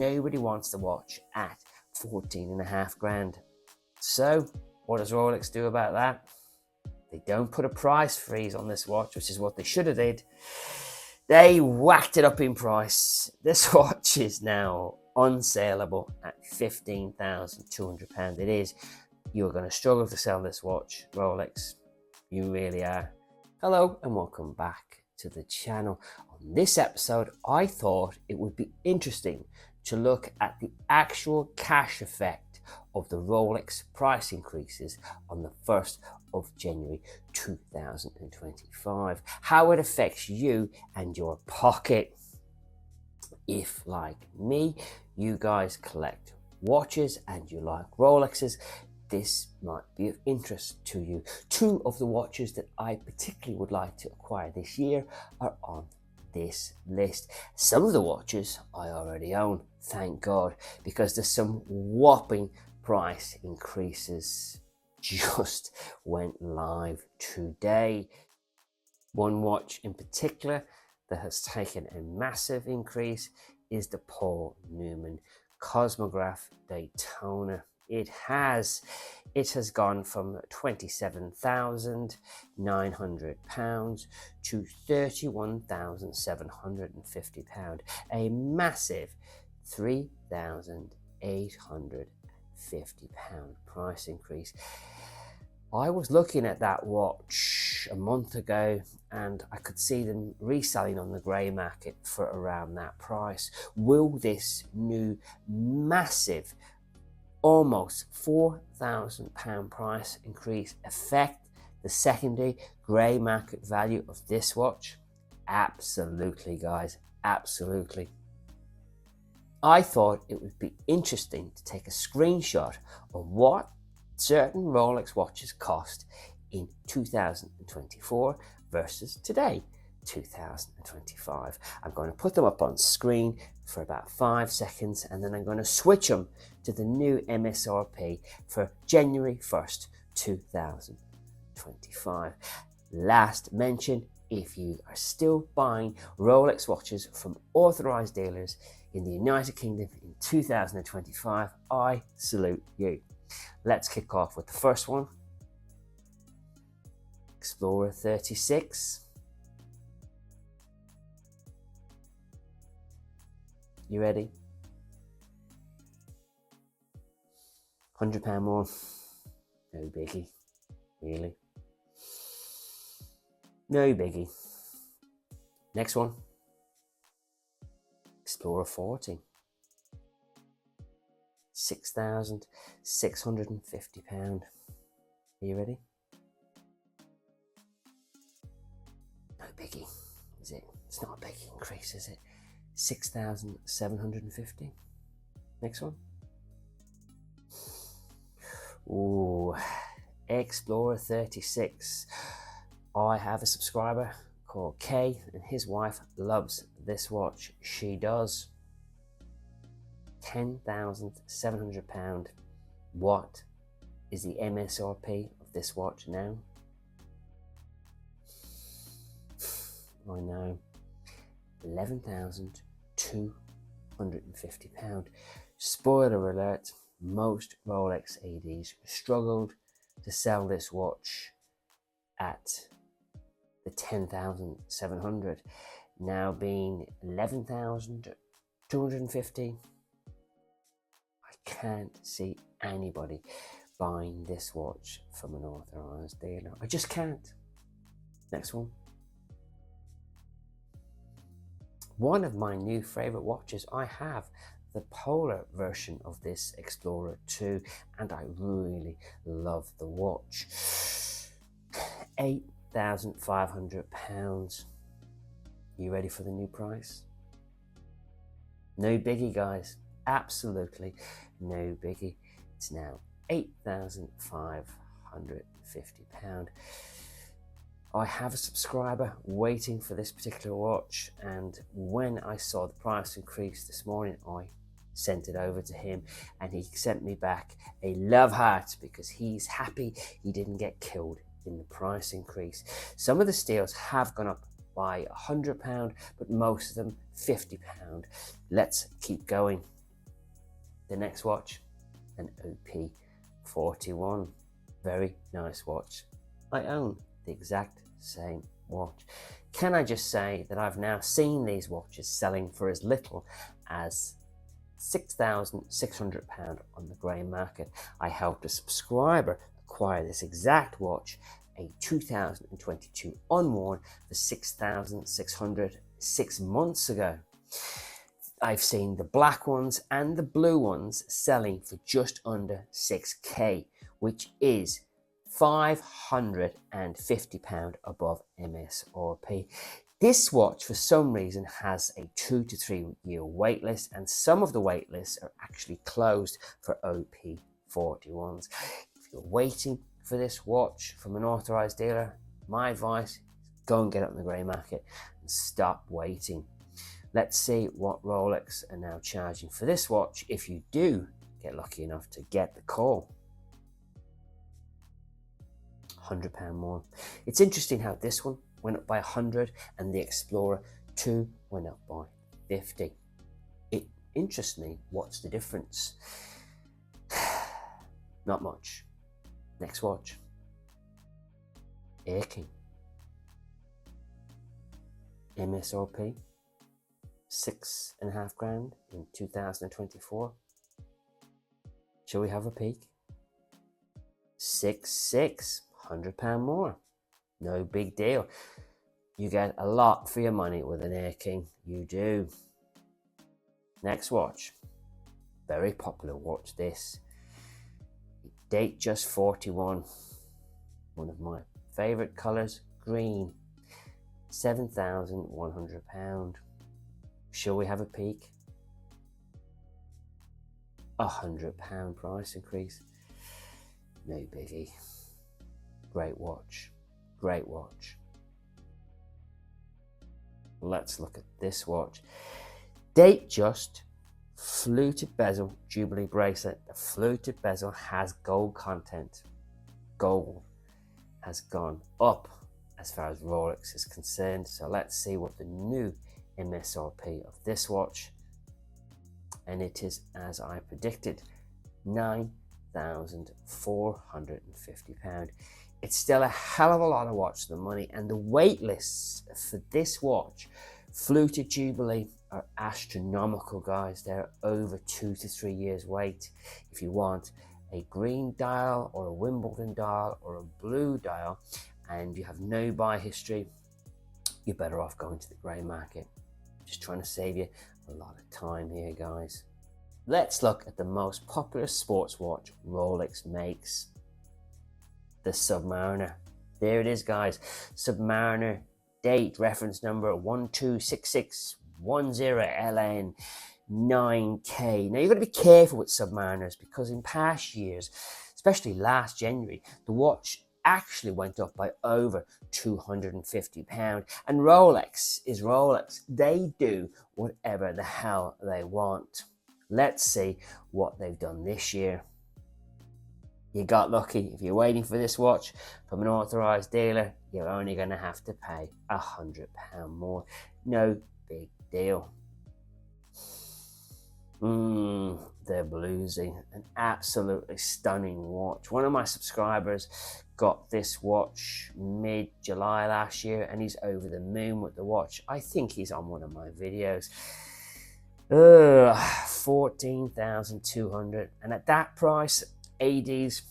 nobody wants the watch at 14.5 grand. So what does Rolex do about that? They don't put a price freeze on this watch, which is what they should have did. They whacked it up in price. This watch is now unsaleable at £15,200. It is. You're going to struggle to sell this watch, Rolex. You really are. Hello and welcome back to the channel. On this episode, I thought it would be interesting to look at the actual cash effect of the Rolex price increases on the 1st of January 2025. How it affects you and your pocket. If, like me, you guys collect watches and you like Rolexes, this might be of interest to you. Two of the watches that I particularly would like to acquire this year are on this list. Some of the watches I already own, thank God, because there's some whopping price increases just went live today. One watch in particular that has taken a massive increase is the Paul Newman Cosmograph Daytona. It has gone from £27,900 to £31,750, a massive £3,850 price increase. I was looking at that watch a month ago and I could see them reselling on the grey market for around that price. Will this new massive almost £4,000 price increase affect the secondary grey market value of this watch? Absolutely, guys, absolutely. I thought it would be interesting to take a screenshot of what certain Rolex watches cost in 2024 versus today, 2025. I'm going to put them up on screen for about 5 seconds and then I'm going to switch them to the new MSRP for January 1st, 2025. Last mention, if you are still buying Rolex watches from authorized dealers in the United Kingdom in 2025, I salute you. Let's kick off with the first one. Explorer 36. You ready? £100 more. No biggie. Really? No biggie. Next one. Explorer 40. £6,650. Are you ready? No biggie, is it? It's not a big increase, is it? 6,750. Next one. Ooh, Explorer 36. I have a subscriber called Kay and his wife loves this watch. She does. £10,700. What is the MSRP of this watch now? I know, £11,250. Spoiler alert, most Rolex ADs struggled to sell this watch at the $10,700, now being $11,250. I can't see anybody buying this watch from an authorized dealer. I just can't. Next one. One of my new favorite watches. I have the polar version of this Explorer 2 and I really love the watch. £8,500. You ready for the new price? No biggie, guys. Absolutely no biggie. It's now £8,550. I have a subscriber waiting for this particular watch, and when I saw the price increase this morning, I sent it over to him and he sent me back a love heart because he's happy he didn't get killed in the price increase. Some of the steels have gone up by £100, but most of them £50. Let's keep going. The next watch, an OP41. Very nice watch. I own the exact same watch. Can I just say that I've now seen these watches selling for as little as £6,600 on the grey market. I helped a subscriber acquire this exact watch, a 2022 unworn, for £6,600 6 months ago. I've seen the black ones and the blue ones selling for just under 6k, which is £550 above MSRP. This watch, for some reason, has a 2 to 3 year wait list, and some of the wait lists are actually closed for OP41s. If you're waiting for this watch from an authorized dealer, my advice is go and get it on the grey market and stop waiting. Let's see what Rolex are now charging for this watch if you do get lucky enough to get the call. £100 more. It's interesting how this one went up by 100 and the Explorer 2 went up by 50. It interests me, what's the difference? Not much. Next watch. Air King. MSRP 6.5 grand in 2024. Shall we have a peek? 6.6, £100 more. No big deal. You get a lot for your money with an Air King. You do. Next watch. Very popular watch this. Date just 41. One of my favourite colours, green. £7,100. Shall we have a peek? £100 price increase. No biggie. Great watch. Great watch. Let's look at this watch. Date just, fluted bezel, Jubilee bracelet. The fluted bezel has gold content. Gold has gone up as far as Rolex is concerned. So let's see what the new MSRP of this watch, and it is, as I predicted, £9,450. It's still a hell of a lot of watch for the money, and the wait lists for this watch, fluted Jubilee, are astronomical, guys. They're over 2 to 3 years wait. If you want a green dial or a Wimbledon dial or a blue dial and you have no buy history, you're better off going to the grey market. Just trying to save you a lot of time here, guys. Let's look at the most popular sports watch Rolex makes. The Submariner. There it is, guys. Submariner, date, reference number 126610LN 9K. Now, you've got to be careful with Submariners because in past years, especially last January, the watch actually went up by over £250. And Rolex is Rolex. They do whatever the hell they want. Let's see what they've done this year. You got lucky. If you're waiting for this watch from an authorized dealer, you're only going to have to pay £100 more. No big deal. They're bluesy. An absolutely stunning watch. One of my subscribers got this watch mid-July last year and he's over the moon with the watch. I think he's on one of my videos. 14,200, and at that price, ADs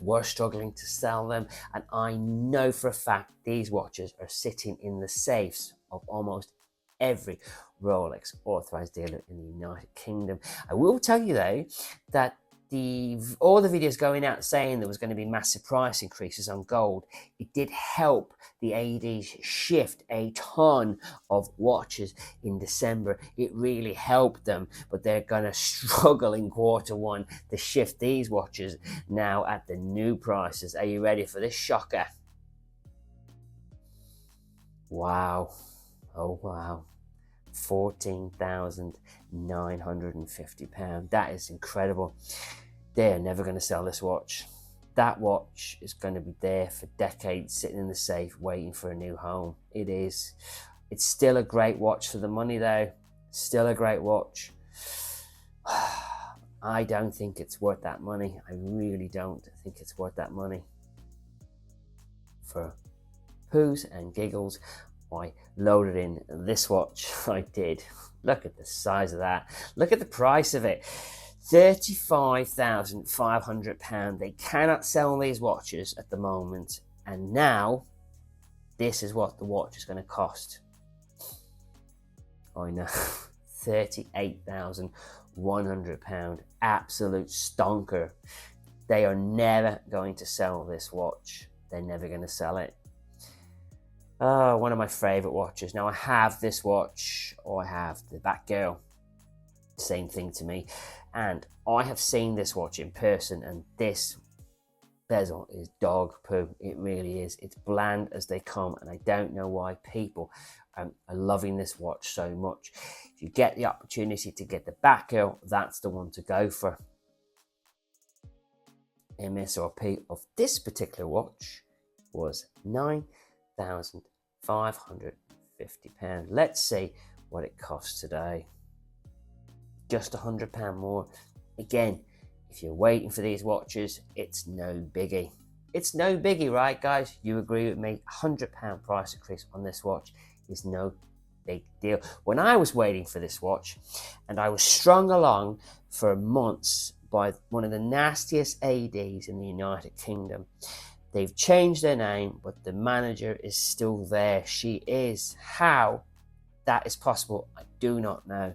were struggling to sell them, and I know for a fact these watches are sitting in the safes of almost every Rolex authorized dealer in the United Kingdom. I will tell you though that all the videos going out saying there was going to be massive price increases on gold, it did help the ADs shift a ton of watches in December. It really helped them, but they're going to struggle in Q1 to shift these watches now at the new prices. Are you ready for this shocker? Wow. Oh wow. £14,950. That is incredible. They're never going to sell this watch. That watch is going to be there for decades, sitting in the safe, waiting for a new home. It is. It's still a great watch for the money, though. Still a great watch. I don't think it's worth that money. I really don't think it's worth that money. For poos and giggles, I loaded in this watch. I did. Look at the size of that. Look at the price of it. £35,500. They cannot sell these watches at the moment. And now, this is what the watch is going to cost. I know. £38,100. Absolute stonker. They are never going to sell this watch. They're never going to sell it. One of my favorite watches. Now I have this watch, or I have the Batgirl. Same thing to me. And I have seen this watch in person, and this bezel is dog poo. It really is. It's bland as they come, and I don't know why people are loving this watch so much. If you get the opportunity to get the Batgirl, that's the one to go for. MSRP of this particular watch was £9,550. Let's see what it costs today. Just £100 more. Again, if you're waiting for these watches, it's no biggie. It's no biggie, right, guys? You agree with me? £100 price increase on this watch is no big deal. When I was waiting for this watch, and I was strung along for months by one of the nastiest ADs in the United Kingdom. They've changed their name, but the manager is still there. She is. How that is possible, I do not know.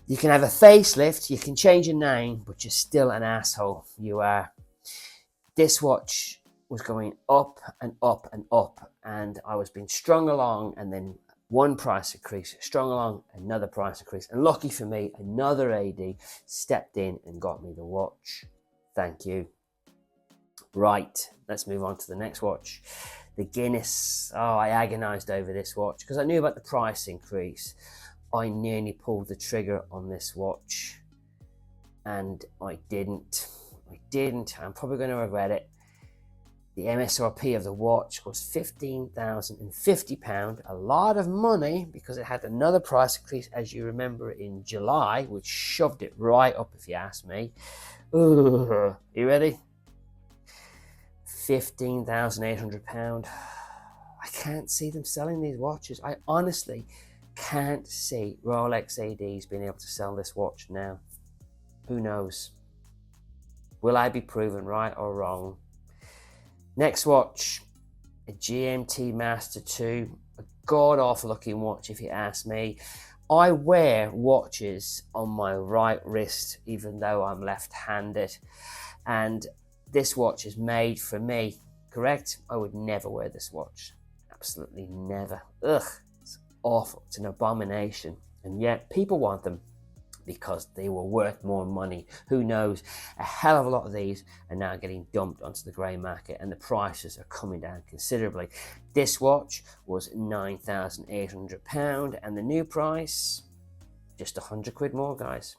You can have a facelift, you can change your name, but you're still an asshole. You are. This watch was going up and up and up, and I was being strung along, and then one price increase, strung along, another price increase. And lucky for me, another AD stepped in and got me the watch. Thank you. Right, let's move on to the next watch. The Guinness. Oh, I agonized over this watch because I knew about the price increase. I nearly pulled the trigger on this watch, and I didn't. I'm probably going to regret it. The MSRP of the watch was £15,050, a lot of money because it had another price increase, as you remember, in July, which shoved it right up, if you ask me. Ugh. You ready? £15,800. I can't see them selling these watches. I honestly can't see Rolex ADs being able to sell this watch now. Who knows? Will I be proven right or wrong? Next watch, a GMT Master 2, a god-awful looking watch if you ask me. I wear watches on my right wrist even though I'm left-handed, and this watch is made for me, correct? I would never wear this watch, absolutely never. Ugh, it's awful, it's an abomination, and yet people want them because they were worth more money. Who knows? A hell of a lot of these are now getting dumped onto the grey market, and the prices are coming down considerably. This watch was £9,800, and the new price, just £100 more, guys.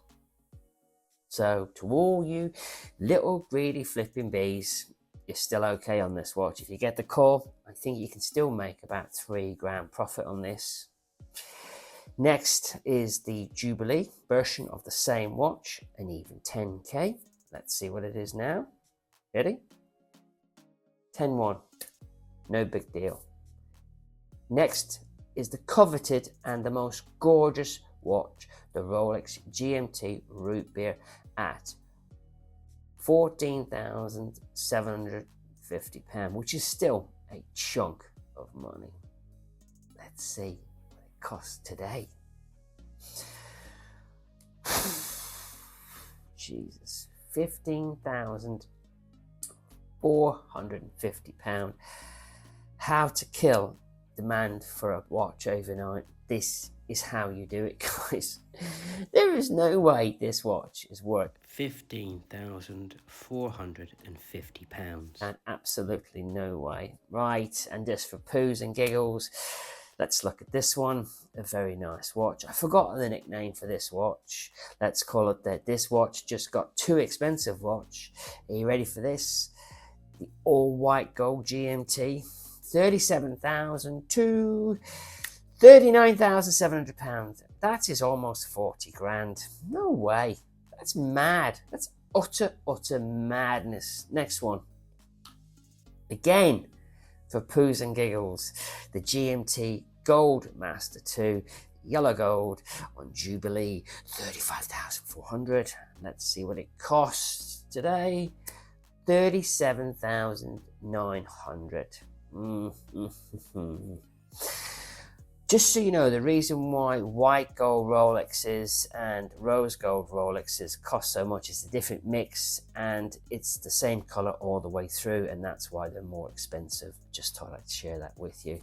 So to all you little greedy flipping bees, you're still okay on this watch. If you get the call, I think you can still make about £3 profit on this. Next is the Jubilee version of the same watch, an even 10K. Let's see what it is now. Ready? 10-1. No big deal. Next is the coveted and the most gorgeous watch, the Rolex GMT Root Beer at £14,750, which is still a chunk of money. Let's see cost today. Jesus, £15,450. How to kill demand for a watch overnight. This is how you do it, guys. There is no way this watch is worth £15,450. And absolutely no way. Right, and just for poos and giggles, let's look at this one. A very nice watch. I forgot the nickname for this watch. Let's call it that. This watch just got too expensive watch. Are you ready for this? The all white gold GMT. £37,000 to £39,700. That is almost 40 grand. No way. That's mad. That's utter madness. Next one. Again, for poos and giggles, the GMT Gold Master 2 yellow gold on Jubilee, 35,400. Let's see what it costs today. 37,900. Just so you know, the reason why white gold Rolexes and rose gold Rolexes cost so much is a different mix, and it's the same color all the way through, and that's why they're more expensive. Just thought I'd share that with you.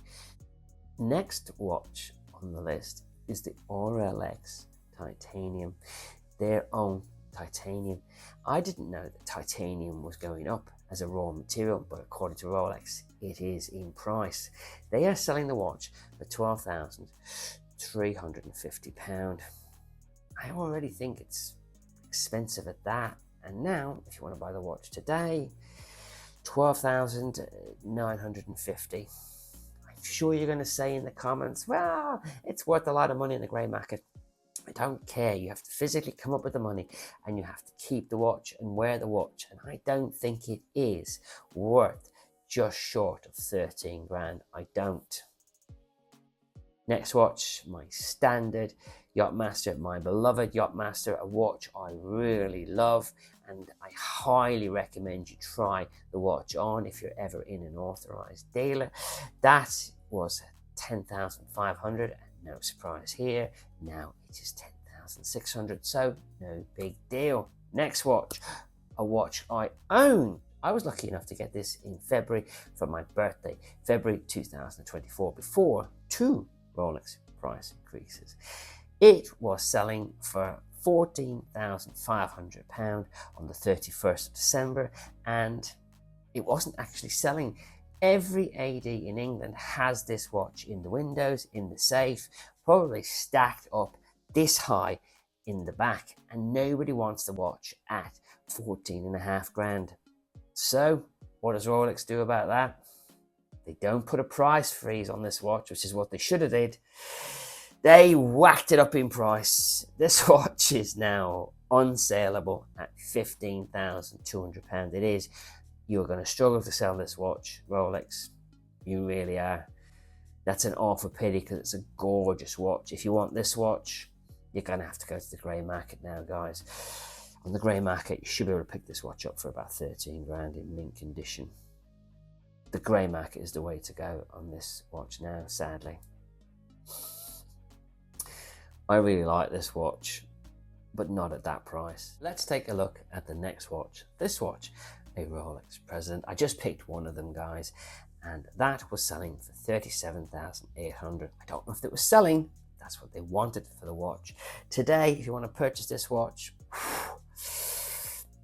Next watch on the list is the Rolex Titanium, their own titanium. I didn't know that titanium was going up as a raw material, but according to Rolex, it is in price. They are selling the watch for £12,350. I already think it's expensive at that. And now, if you want to buy the watch today, £12,950. I'm sure you're going to say in the comments, well, it's worth a lot of money in the grey market. I don't care. You have to physically come up with the money, and you have to keep the watch and wear the watch. And I don't think it is worth just short of 13 grand. I don't. Next watch, my standard Yachtmaster, my beloved Yachtmaster, a watch I really love, and I highly recommend you try the watch on if you're ever in an authorized dealer. That was 10,500, and no surprise here, now it is 10,600, so no big deal. Next watch, a watch I own. I was lucky enough to get this in February for my birthday, February 2024, before 2 Rolex price increases. It was selling for £14,500 on the 31st of December, and it wasn't actually selling. Every AD in England has this watch in the windows, in the safe, probably stacked up this high in the back, and nobody wants the watch at 14.5 grand. So what does Rolex do about that? They don't put a price freeze on this watch, which is what they should have did. They whacked it up in price. This watch is now unsaleable at £15,200. It is. You're going to struggle to sell this watch, Rolex. You really are. That's an awful pity, because it's a gorgeous watch. If you want this watch, you're going to have to go to the grey market now, guys. On the grey market, you should be able to pick this watch up for about 13 grand in mint condition. The grey market is the way to go on this watch now, sadly. I really like this watch, but not at that price. Let's take a look at the next watch. This watch, a Rolex President. I just picked one of them, guys, and that was selling for 37,800. I don't know if it was selling. That's what they wanted for the watch. Today, if you want to purchase this watch,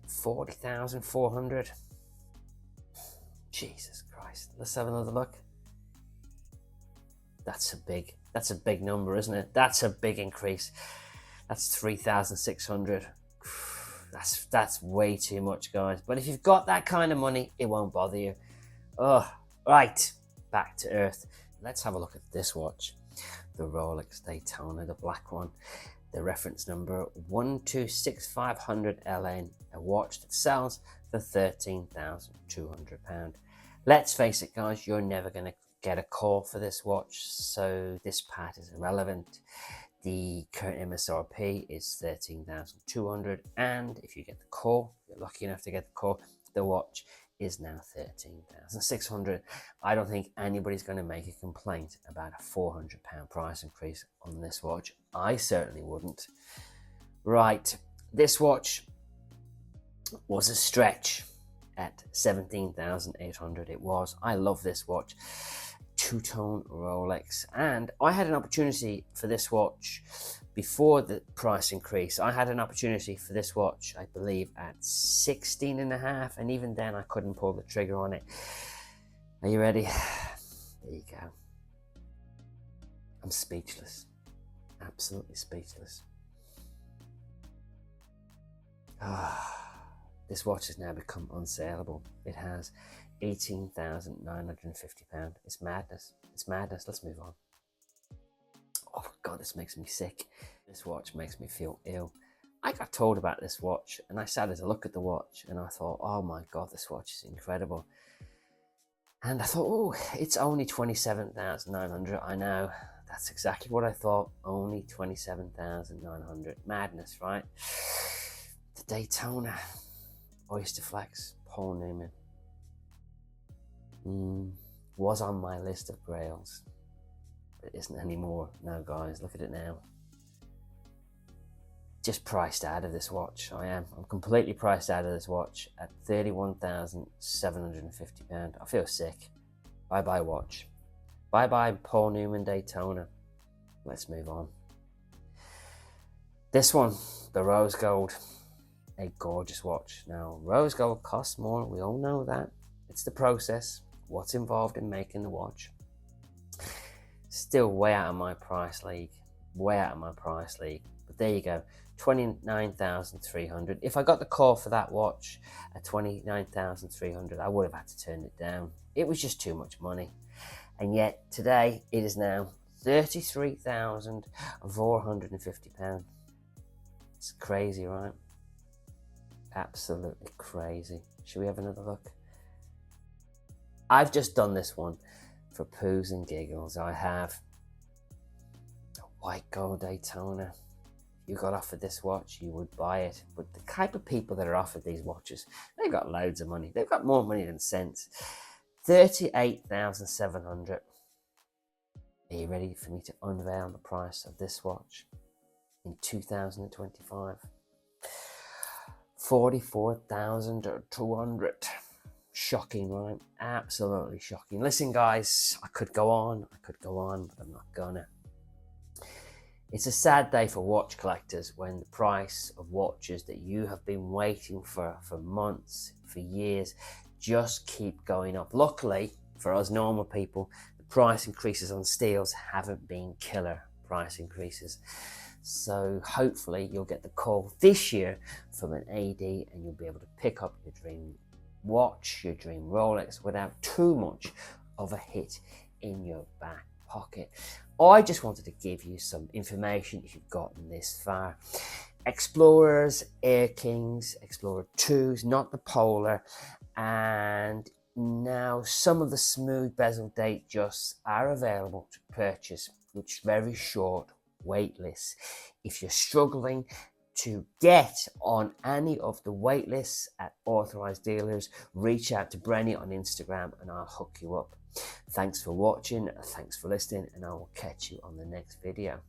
40,400. Jesus Christ. Let's have another look. That's a big number, isn't it? That's a big increase. That's 3,600. That's way too much, guys. But if you've got that kind of money, it won't bother you. Oh, right. Back to earth. Let's have a look at this watch. The Rolex Daytona, the black one. The reference number 126500LN, a watch that sells for £13,200. Let's face it, guys, you're never going to get a call for this watch, so this part is irrelevant. The current MSRP is £13,200, and if you get the call, you're lucky enough to get the call, the watch is now £13,600. I don't think anybody's going to make a complaint about a £400 price increase on this watch. I certainly wouldn't. Right, this watch was a stretch at 17,800. It was. I love this watch. Two-tone Rolex, and I had an opportunity for this watch before the price increase. I had an opportunity for this watch, I believe, at 16.5, and even then I couldn't pull the trigger on it. Are you ready? There you go. I'm speechless. Absolutely speechless. This watch has now become unsaleable. It has. £18,950. It's madness. It's madness. Let's move on. Oh God, this makes me sick. This watch makes me feel ill. I got told about this watch and I started to look at the watch and I thought, oh my God, this watch is incredible. And I thought, oh, it's only 27,900. I know, that's exactly what I thought. Only 27,900. Madness, right? The Daytona Oyster Flex, Paul Newman. Was on my list of grails, but it isn't anymore. No, guys, look at it now. Just priced out of this watch. I'm completely priced out of this watch at £31,750. I feel sick. Bye bye watch. Bye bye Paul Newman Daytona. Let's move on. This one, the rose gold, a gorgeous watch. Now, rose gold costs more. We all know that. It's the process, what's involved in making the watch. Still way out of my price league. Way out of my price league. But there you go. 29,300. If I got the call for that watch at 29,300, I would have had to turn it down. It was just too much money. And yet today it is now £33,450. It's crazy, right? Absolutely crazy. Should we have another look? I've just done this one for poos and giggles. I have a white gold Daytona. You got offered this watch, you would buy it. But the type of people that are offered these watches, they've got loads of money. They've got more money than sense. 38,700. Are you ready for me to unveil the price of this watch in 2025? 44,200. Shocking, right? Absolutely shocking. Listen, guys, I could go on, but I'm not gonna. It's a sad day for watch collectors when the price of watches that you have been waiting for months, for years, just keep going up. Luckily, for us normal people, the price increases on steels haven't been killer price increases. So hopefully you'll get the call this year from an AD and you'll be able to pick up your dream watch, your dream Rolex without too much of a hit in your back pocket. I just wanted to give you some information if you've gotten this far. Explorers, Air Kings, Explorer 2s, not the Polar, and now some of the smooth bezel date Justs are available to purchase, which very short wait lists. If you're struggling to get on any of the wait lists at authorized dealers, reach out to Brenny on Instagram and I'll hook you up. Thanks for watching, thanks for listening, and I will catch you on the next video.